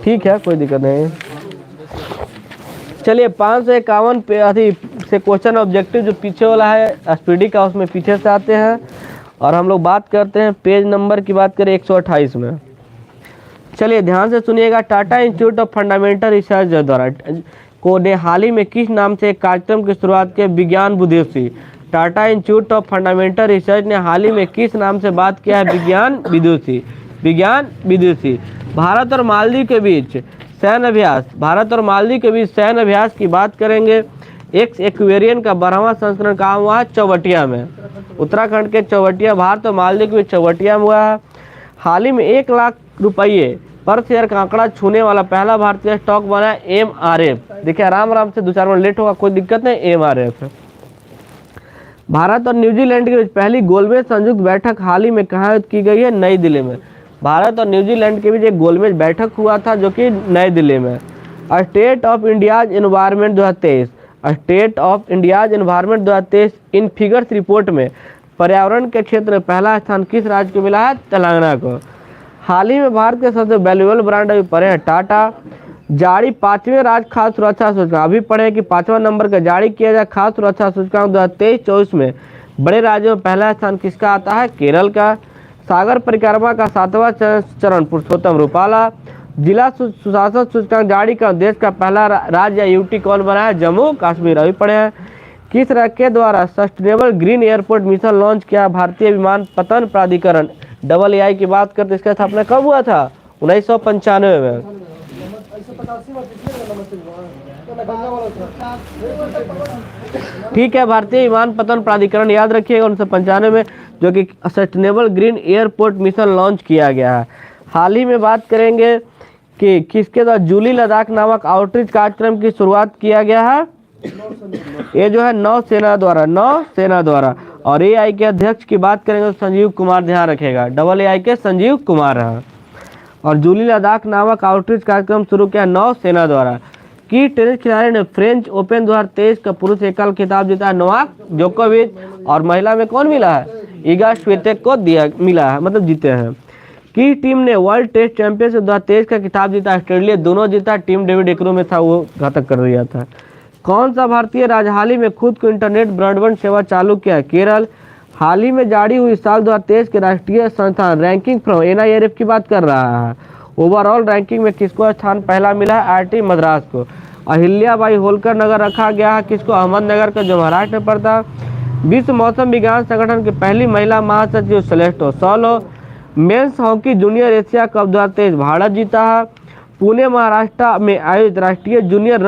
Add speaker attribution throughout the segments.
Speaker 1: ठीक है, कोई दिक्कत नहीं। चलिए 551 पे अभी से क्वेश्चन ऑब्जेक्टिव जो पीछे वाला है एसपीडी का, उसमें पीछे से आते हैं और हम लोग बात करते हैं पेज नंबर की। बात करें 128 में। चलिए ध्यान से सुनिएगा। Tata institute of fundamental research द्वारा को ने हाल ही में किस नाम से एक कार्यक्रम की शुरुआत की? विज्ञान विदुषी। Tata institute of fundamental research ने हाल ही में किस नाम से बात किया है? विज्ञान विदुषी। विज्ञान विदुषी। भारत और मालदीव के बीच सैन्य अभ्यास। भारत और मालदीव के बीच सैन्य अभ्यास की बात करेंगे। एक्वेरियन का 12वां संस्करण कहाँ हुआ है? चौबटिया में। उत्तराखंड के चौबटिया। भारत और मालदीव के बीच चौबटिया में हुआ है। हाल ही में 1 लाख रुपये पर शेयर का आंकड़ा छूने वाला पहला भारतीय स्टॉक बना है MRF। देखिए आराम से 2-4 मिनट लेट होगा, कोई दिक्कत नहीं। MRF है। भारत और न्यूजीलैंड के बीच पहली गोलमेज संयुक्त बैठक हाल ही में कहाँ आयोजित की गई है? नई दिल्ली में। भारत और न्यूजीलैंड के बीच एक गोलमेज बैठक हुआ था जो कि नई दिल्ली में। State of India's environment 2023। State of India's environment 2023 in figures report में पर्यावरण के क्षेत्र में पहला स्थान किस राज्य को मिला है? तेलंगाना को। हाल ही में भारत के सबसे वैल्यूएबल ब्रांड अभी पढ़े हैं टाटा। जारी 5वें राज्य खाद्य सुरक्षा सूचकांक। अभी पढ़े कि 5वां नंबर का जारी किया जाए खाद्य सुरक्षा सूचकांक 2023-24 में बड़े राज्यों में पहला स्थान किसका आता है? केरल का। सागर परिक्रमा का 7वां चरण पुरुषोत्तम रूपाला। जिला सुशासन सूचकांक जारी का देश का पहला राज्य यूटी कौन बना है? जम्मू कश्मीर। अभी पढ़े हैं। किस राज्य के द्वारा sustainable green airport mission launch किया? भारतीय विमानपत्तन प्राधिकरण AA की बात करते इसका स्थापना कब हुआ था? 1995 में। ठीक है, भारतीय विमानपत्तन प्राधिकरण याद रखिएगा 1995 में, जो कि sustainable green airport mission launch किया गया है। हाल ही में बात करेंगे कि किसके द्वारा जूली लद्दाख नामक आउटरीच कार्यक्रम की शुरुआत किया गया है? ये जो है नौसेना द्वारा। और AI के अध्यक्ष की बात करेंगे तो संजीव कुमार, ध्यान रखेगा AA के संजीव कुमार है। और जूली लद्दाख नामक आउटरीच कार्यक्रम शुरू किया नौसेना द्वारा। की टेनिस खिलाड़ी ने फ्रेंच ओपन 2023 का पुरुष एकल खिताब जीता? नोवाक जोकोविच। और महिला में कौन मिला है? इगा स्वियातेक को मिला है, मतलब जीते हैं। की टीम ने वर्ल्ड टेस्ट चैंपियनशिप 2023 का खिताब जीता? ऑस्ट्रेलिया। दोनों जीता। टीम डेविड एक्रो में था, वो घातक कर दिया था। कौन सा भारतीय राज्य हाल ही में खुद को इंटरनेट ब्रॉडबैंड सेवा चालू किया? केरल। हाल ही में जारी हुई साल 2023 के राष्ट्रीय संस्थान रैंकिंग फ्रॉम NIRF की बात कर रहा है। ओवरऑल रैंकिंग में किसको स्थान पहला मिला है? IIT मद्रास को। अहिल्याबाई होलकर नगर रखा गया है किसको? अहमदनगर का, जो महाराष्ट्र में पड़ता है। विश्व मौसम विज्ञान संगठन की पहली महिला महासचिव Celeste Saulo. Men's hockey junior Asia cup 2023 भारत जीता है। पुणे महाराष्ट्र में आयोजित राष्ट्रीय जूनियर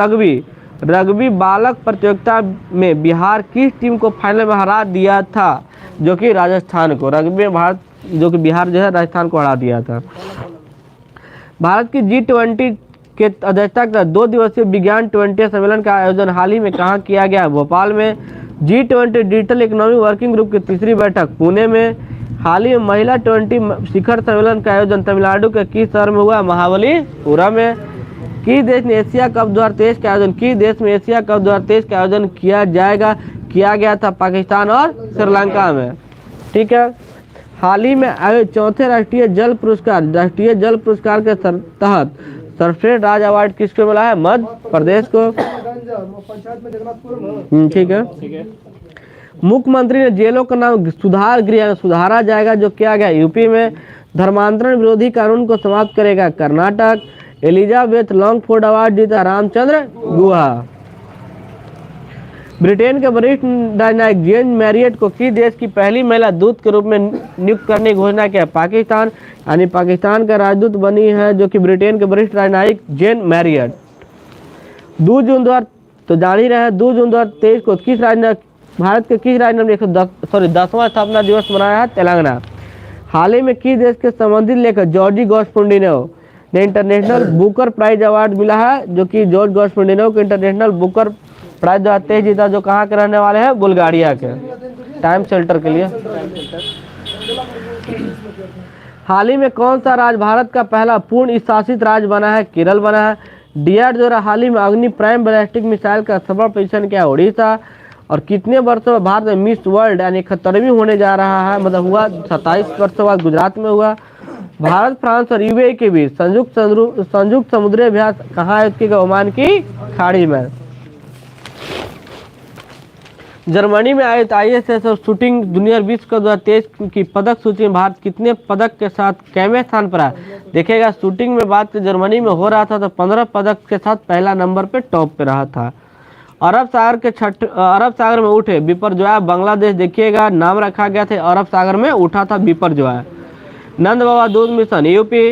Speaker 1: रग्बी बालक प्रतियोगिता में बिहार किस टीम को फाइनल में हरा दिया था? जो कि राजस्थान को। रग्बी में भारत, जो कि बिहार जो है राजस्थान को हरा दिया था। भारत की G20 के अध्यक्षता का 2 दिवसीय विज्ञान 20 सम्मेलन का आयोजन हाल ही में कहाँ किया गया? भोपाल में। G20 digital economy working group की 3री बैठक पुणे में। हाल ही में महिला 20 शिखर सम्मेलन का आयोजन तमिलनाडु के किस शहर में हुआ? महाबलीपुरम में। किस देश ने एशिया कप 2023 का आयोजन किया गया था? पाकिस्तान और श्रीलंका में। ठीक है। हाल ही में आयोजित 4थे राष्ट्रीय जल पुरस्कार के तहत सर्वश्रेष्ठ राज्य अवार्ड किसको मिला है? मध्य प्रदेश को। ठीक है। मुख्यमंत्री ने जेलों का नाम सुधार गृह सुधारा जाएगा, जो किया गया यूपी में। धर्मांतरण विरोधी कानून को समाप्त करेगा कर्नाटक। एलिजाबेथ लॉन्गफोर्ड अवार्ड जीता रामचंद्र गुहा। ब्रिटेन के वरिष्ठ राजनयिक जेन मैरियट को किस देश की पहली महिला दूत के रूप में नियुक्त करने की घोषणा किया? पाकिस्तान। यानी पाकिस्तान का राजदूत बनी है जो कि ब्रिटेन के वरिष्ठ राजनयिक जेन मैरियट। 2 जून 2023 को भारत के किस राज्य ने 10वां स्थापना दिवस मनाया है? तेलंगाना। हाल ही में किस देश के संबंधित लेखक जॉर्जी गॉस्पुंडिनो ने इंटरनेशनल बुकर प्राइज अवार्ड मिला है? जो कि जॉर्ज गॉस्पुंडिनो को इंटरनेशनल बुकर प्राइज 2023 जीता, जो कहाँ के रहने वाले हैं? बुल्गारिया के। टाइम शेल्टर के लिए। हाल ही में कौन सा राज्य भारत का पहला पूर्ण शासित राज्य बना है? केरल बना है। DRDO द्वारा हाल ही में अग्नि प्राइम बैलिस्टिक मिसाइल का सफल परीक्षण किया? उड़ीसा। और कितने वर्षों में भारत में मिस वर्ल्ड यानी 71वीं होने जा रहा है? मतलब हुआ 27 वर्षों बाद गुजरात में हुआ। भारत, फ्रांस और यूएई के बीच संयुक्त समुद्री अभ्यास कहाँ आयोजित किया गया? ओमान की खाड़ी में। जर्मनी में आयोजित ISS और शूटिंग जूनियर विश्व कप 2023 की पदक सूची में भारत कितने पदक के साथ कैवें स्थान पर है? देखिएगा, शूटिंग में बात जर्मनी में हो रहा था तो 15 पदक के साथ पहला नंबर पे टॉप पे रहा था। अरब सागर में उठे बिपरजॉय बांग्लादेश, देखिएगा नाम रखा गया था, अरब सागर में उठा था बिपरजॉय। नंद बाबा दूध मिशन यूपी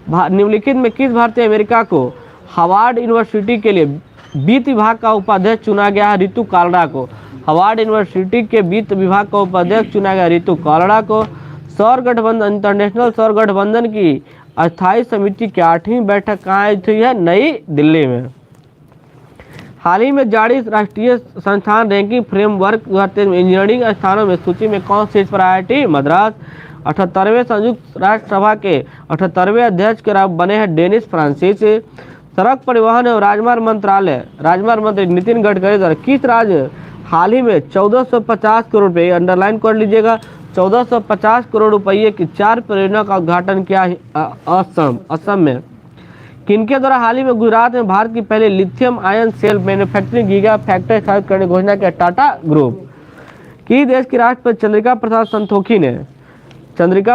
Speaker 1: निम्नलिखित में किस भारतीय अमेरिका को हार्वर्ड यूनिवर्सिटी के लिए वित्त विभाग का उपाध्यक्ष चुना गया है? रितु कालरा को। हार्वर्ड यूनिवर्सिटी के वित्त विभाग का उपाध्यक्ष चुना गया रितु कालरा को। सौर गठबंधन इंटरनेशनल सौर गठबंधन की अस्थायी समिति की 8वीं बैठक कहाँ आयोजित हुई है? नई दिल्ली में। हाल ही में जारी राष्ट्रीय संस्थान रैंकिंग फ्रेमवर्क 2023 में इंजीनियरिंग स्थानों में सूची में कौन शीर्ष पर? IIT मद्रास। 78वें संयुक्त राष्ट्र सभा के 78वें अध्यक्ष के बने हैं डेनिस फ्रांसिस। सड़क परिवहन एवं राजमार्ग मंत्री नितिन गडकरी द्वारा किस राज्य हाल ही में 1450 करोड़ रुपये, अंडरलाइन कर लीजिएगा, 1450 करोड़ रुपये की 4 परियोजना का उद्घाटन किया है? असम में। किनके द्वारा हाल ही में गुजरात में भारत की पहले lithium ion cell manufacturing giga factory स्थापित करने की घोषणा की? टाटा ग्रुप। की देश की राष्ट्रपति चंद्रिका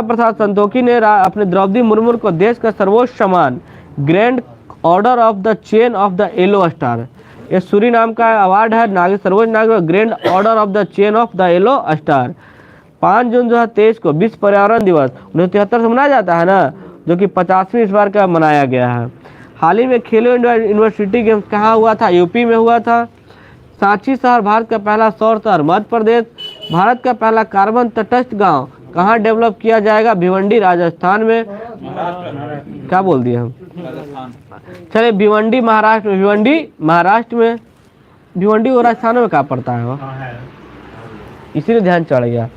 Speaker 1: प्रसाद संतोखी ने अपने द्रौपदी मुर्मू को देश का सर्वोच्च सम्मान grand order of the chain of the yellow star, ये सूरीनाम का अवार्ड है, सर्वोच्च नागरिक grand order of the chain of the yellow star. 5 जून 2023 को विश्व पर्यावरण दिवस 1973 से मनाया जाता है ना, जो कि 50वीं इस बार का मनाया गया है। हाल ही में खेलो इंडिया यूनिवर्सिटी गेम्स कहाँ हुआ था? यूपी में हुआ था। सांची शहर भारत का पहला सौर शहर, मध्य प्रदेश। भारत का पहला कार्बन तटस्थ गांव कहाँ डेवलप किया जाएगा? भिवंडी राजस्थान में। क्या बोल दिया हम? चलिए, भिवंडी महाराष्ट्र में। भिवंडी वो राजस्थान में कहाँ पड़ता है वो? इसीलिए ध्यान चढ़ गया।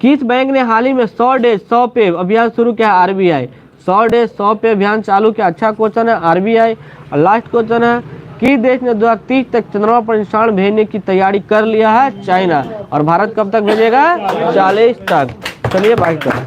Speaker 1: किस बैंक ने हाल ही में 100 डेज 100 पे अभियान शुरू किया? RBI। 100 डेज 100 पे अभियान चालू किया। अच्छा क्वेश्चन है, RBI। और लास्ट क्वेश्चन है, किस देश ने 2030 तक चंद्रमा पर इंसान भेजने की तैयारी कर लिया है? चाइना। और भारत कब तक भेजेगा? 40 तक। चलिए बाकी करें।